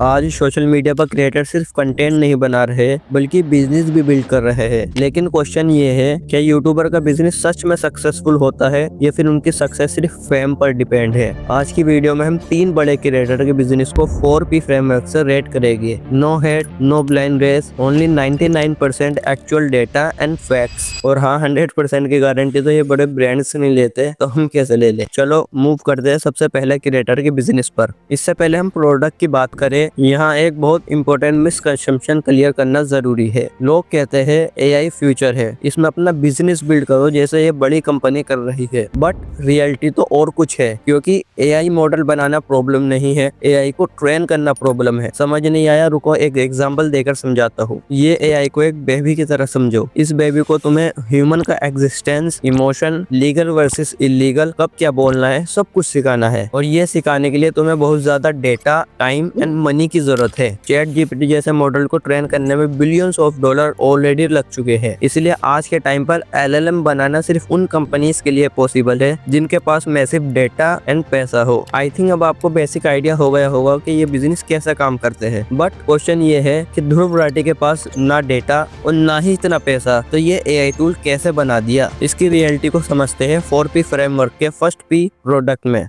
आज social media पर creator सिर्फ कंटेंट नहीं बना रहे बल्कि बिजनेस भी बिल्ड कर रहे हैं। लेकिन क्वेश्चन ये है, क्या यूट्यूबर का बिजनेस सच में सक्सेसफुल होता है या फिर उनकी सक्सेस सिर्फ फेम पर डिपेंड है। आज की वीडियो में हम 3 बड़े क्रिएटर के बिजनेस को 4P फ्रेमवर्क से रेट करेंगे। No head, no blind race, only 99% actual data and facts. और हाँ, 100% की गारंटी तो ये बड़े ब्रांड्स नहीं लेते, तो हम कैसे ले ले। चलो मूव करते हैं सबसे पहले क्रिएटर के बिजनेस पर। इससे पहले हम प्रोडक्ट की बात करें, यहाँ एक बहुत इंपॉर्टेंट मिसकंसेप्शन क्लियर करना जरूरी है। लोग कहते हैं AI फ्यूचर है, इसमें अपना बिजनेस बिल्ड करो जैसे ये बड़ी कंपनी कर रही है। बट रियलिटी तो और कुछ है, क्योंकि AI मॉडल बनाना प्रॉब्लम नहीं है, AI को ट्रेन करना प्रॉब्लम है। समझ नहीं आया? रुको एक एग्जांपल देकर समझाता हूँ। ये AI को एक बेबी की तरह समझो। इस बेबी को तुम्हें ह्यूमन का existence, emotion, legal versus illegal, कब क्या बोलना है, सब कुछ सिखाना है। और ये सिखाने के लिए तुम्हें बहुत ज्यादा डेटा, टाइम एंड मनी की जरूरत है। ChatGPT जैसे मॉडल को ट्रेन करने में बिलियंस ऑफ डॉलर ऑलरेडी लग चुके हैं। इसलिए आज के टाइम पर LLM बनाना सिर्फ उन कंपनीज के लिए पॉसिबल है जिनके पास मैसिव डेटा एंड पैसा हो। आई थिंक अब आपको बेसिक आइडिया हो गया होगा कि ये बिजनेस कैसे काम करते हैं। बट क्वेश्चन ये है कि ध्रुव राठी के पास ना डेटा और ना ही इतना पैसा, तो ये AI टूल कैसे बना दिया। इसकी रियलिटी को समझते हैं 4P फ्रेमवर्क के फर्स्ट P प्रोडक्ट में।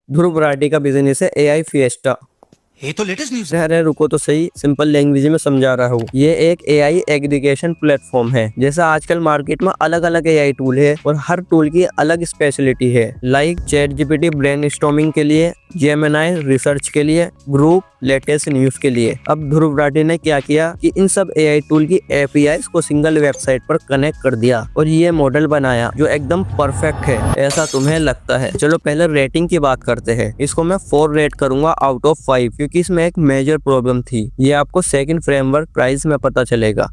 ध्रुव राठी का बिजनेस है AI फिएस्टा। ये तो लेटेस्ट न्यूज़ है। अरे रुको तो सही, सिंपल लैंग्वेज में समझा रहा हूँ। ये एक AI एग्रीगेशन प्लेटफॉर्म है। जैसा आजकल मार्केट में अलग अलग AI टूल है और हर टूल की अलग स्पेशलिटी है। लाइक ChatGPT ब्रेनस्टॉर्मिंग के लिए, Gemini रिसर्च के लिए, ग्रुप लेटेस्ट न्यूज के लिए। अब ध्रुव राठी ने क्या किया कि इन सब AI टूल की APIs को सिंगल वेबसाइट पर कनेक्ट कर दिया और ये मॉडल बनाया जो एकदम परफेक्ट है, ऐसा तुम्हें लगता है। चलो पहले रेटिंग की बात करते हैं। इसको मैं 4 रेट करूंगा आउट ऑफ 5, क्योंकि इसमें एक मेजर प्रॉब्लम थी। ये आपको सेकंड फ्रेमवर्क प्राइस में पता चलेगा।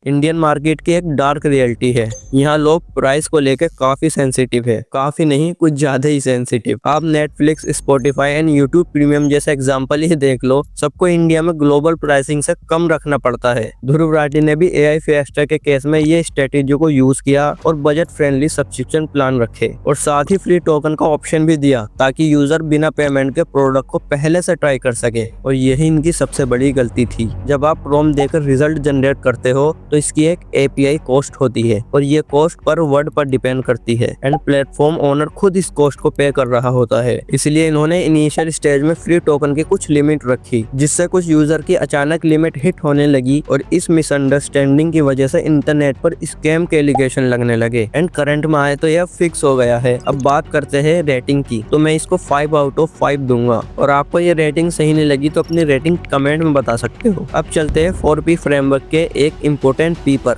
इंडियन मार्केट की एक डार्क रियलिटी है। यहाँ लोग प्राइस को लेकर काफी सेंसिटिव है, काफी नहीं कुछ ज्यादा ही सेंसिटिव। आप Netflix, Spotify and YouTube premium जैसे एग्जांपल ही देख लो, सबको इंडिया में ग्लोबल प्राइसिंग से कम रखना पड़ता है। ध्रुव राठी ने भी AI फिएस्टा के केस में ये स्ट्रेटेजी को यूज किया और बजट फ्रेंडली सब्सक्रिप्शन प्लान रखे और साथ ही फ्री टोकन का ऑप्शन भी दिया ताकि यूजर बिना पेमेंट के प्रोडक्ट को पहले से ट्राई कर सके। और यही इनकी सबसे बड़ी गलती थी। जब आप प्रॉम्प्ट देकर रिजल्ट जनरेट करते हो तो इसकी एक API कॉस्ट होती है और ये कॉस्ट पर वर्ड पर डिपेंड करती है एंड प्लेटफॉर्म ओनर खुद इस कॉस्ट को पे कर रहा होता है। इसलिए इन्होंने इनिशियल स्टेज में फ्री टोकन की कुछ लिमिट रखी, जिससे कुछ यूजर की अचानक लिमिट हिट होने लगी और इस मिसअंडरस्टैंडिंग की वजह से इंटरनेट पर स्कैम के एलिगेशन लगने लगे एंड करंट में आए तो यह फिक्स हो गया है। अब बात करते हैं रेटिंग की, तो मैं इसको 5 आउट ऑफ 5 दूंगा। और आपको ये रेटिंग सही नहीं लगी तो अपनी रेटिंग कमेंट में बता सकते हो। अब चलते हैं 4P फ्रेमवर्क के एक इम्पोर्टेंट P पर।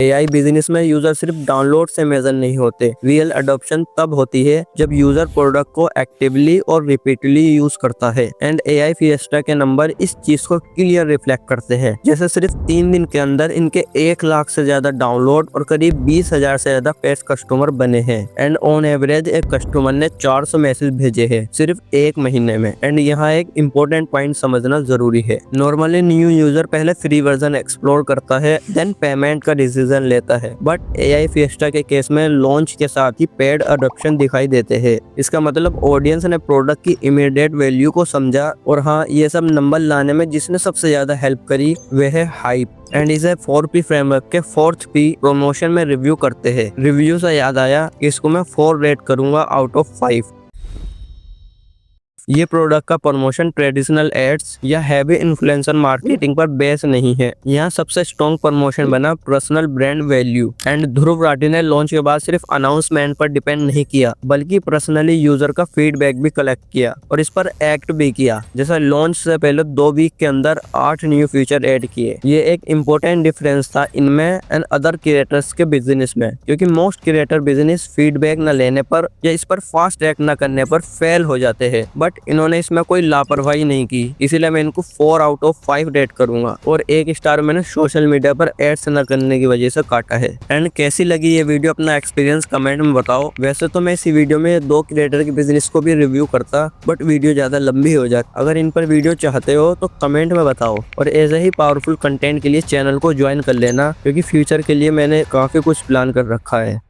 AI बिजनेस में यूजर सिर्फ डाउनलोड से मेजर नहीं होते। रियल अडॉप्शन तब होती है जब यूजर प्रोडक्ट को एक्टिवली और रिपीटली यूज करता है एंड AI फिएस्टा के नंबर इस चीज को क्लियर रिफ्लेक्ट करते हैं। जैसे सिर्फ 3 दिन के अंदर इनके 1 लाख से ज्यादा डाउनलोड और करीब 20,000 से ज्यादा पेड कस्टमर बने हैं एंड ऑन एवरेज एक कस्टमर ने 400 मैसेज भेजे हैं सिर्फ 1 महीने में। एंड यहाँ एक इम्पोर्टेंट पॉइंट समझना जरूरी है। नॉर्मली न्यू यूजर पहले फ्री वर्जन एक्सप्लोर करता है, देन पेमेंट का डिसीजन लेता है। बट AI फिएस्टा के केस में लॉन्च के साथ ही पेड अडॉप्शन दिखाई देते हैं। इसका मतलब ऑडियंस ने प्रोडक्ट की इमीडिएट वैल्यू को समझा और हाँ, ये सब नंबर लाने में जिसने सबसे ज्यादा हेल्प करी वह है हाइप। एंड इसे 4P फ्रेमवर्क के 4th P प्रमोशन में रिव्यू करते हैं। रिव्यू से याद आया, इसको मैं 4 रेट करूंगा आउट ऑफ 5। ये प्रोडक्ट का प्रमोशन ट्रेडिशनल एड्स या हैवी इन्फ्लुएंसर मार्केटिंग पर बेस नहीं है। यहाँ सबसे स्ट्रॉन्ग प्रमोशन बना personal brand value. And Dhruv Rathee ने लॉन्च के बाद सिर्फ अनाउंसमेंट पर डिपेंड नहीं किया, बल्कि पर्सनली यूजर का फीडबैक भी कलेक्ट किया और इस पर एक्ट भी किया। जैसा लॉन्च से पहले 2 वीक के अंदर 8 न्यू फीचर ऐड किए। ये एक इम्पोर्टेंट डिफरेंस था इनमें एंड अदर क्रिएटर्स के बिजनेस में, क्योंकि मोस्ट क्रिएटर बिजनेस फीडबैक न लेने पर या इस पर फास्ट एक्ट न करने पर फेल हो जाते हैं। बट इन्होंने इसमें कोई लापरवाही नहीं की, इसीलिए मैं इनको 4 आउट ऑफ 5 रेट करूंगा और 1 स्टार मैंने सोशल मीडिया पर एड्स न करने की वजह से काटा है। एंड कैसी लगी ये वीडियो, अपना एक्सपीरियंस कमेंट में बताओ। वैसे तो मैं इसी वीडियो में 2 क्रिएटर के बिजनेस को भी रिव्यू करता, बट वीडियो ज्यादा लंबी हो जाती। अगर इन पर वीडियो चाहते हो तो कमेंट में बताओ और ऐसे ही पावरफुल कंटेंट के लिए चैनल को ज्वाइन कर लेना, क्योंकि फ्यूचर के लिए मैंने काफी कुछ प्लान कर रखा है।